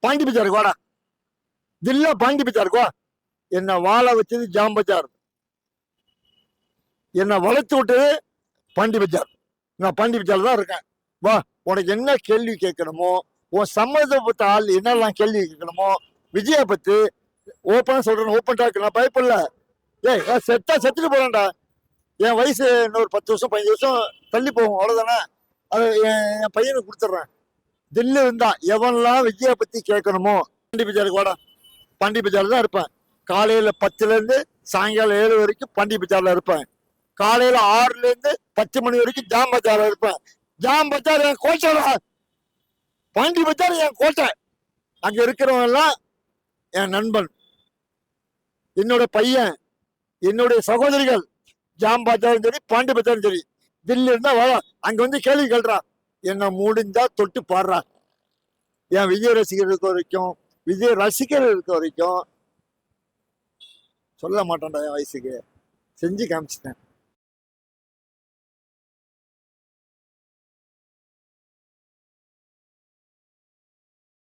பாண்டி பஜாருக்கு வாடா, தில்லா பாண்டி பஜாருக்கு வா. என்னை வாழ வச்சது ஜாம் பஜார், என்னை வளர்த்து விட்டது பாண்டி பஜார். நான் பாண்டி பஜார்ல தான் இருக்கேன். வா, உனக்கு என்ன கேள்வி கேட்கணுமோ, உன் சம்மந்தப்பட்ட ஆள் என்னெல்லாம் கேள்வி கேட்கணுமோ, விஜயை பத்தி ஓப்பனா சொல்றேன். ஓப்பன் டாக், நான் பயப்படல. ஏய், செத்தா செத்துட்டு போறேன்டா. என் வயசு இன்னொரு 10 வருஷம் 15 வருஷம் தள்ளி போகும், அவ்வளவுதானே. அது என் பையனுக்கு கொடுத்துட்றேன். தில்லு இருந்தா எவன்லாம் விஜயை பத்தி கேட்கணுமோ பாண்டி பஜாருக்கு வாடா. பாண்டி பஜார்ல தான் இருப்பேன். காலையில 10ல இருந்து சாயங்காலம் 7 வரைக்கும் பாண்டி பஜார்ல இருப்பேன். காலையில 6ல இருந்து 10 மணி வரைக்கும் ஜாம் பஜார்ல இருப்பேன். ஜாம் பஜார் என் கோட்டைடா, பாண்டி பஜார் என் கோட்டை. அங்க இருக்கிறவங்க எல்லாம் என் நண்பன், என்னோட பையன், என்னுடைய சகோதரிகள். ஜாம் பஜாரும் சரி, பாண்டி பஜாரும் சரி, தில்லி இருந்தா வா, அங்க வந்து கேள்வி கேள்றான். என்ன முடிஞ்சா தொட்டு பாடுறான். என் விஜய் ரசிகர் இருக்க வரைக்கும், விஜய் ரசிகர் இருக்க வரைக்கும் சொல்ல மாட்டான்டா. என் வயசுக்கு செஞ்சு காமிச்சிட்டேன்.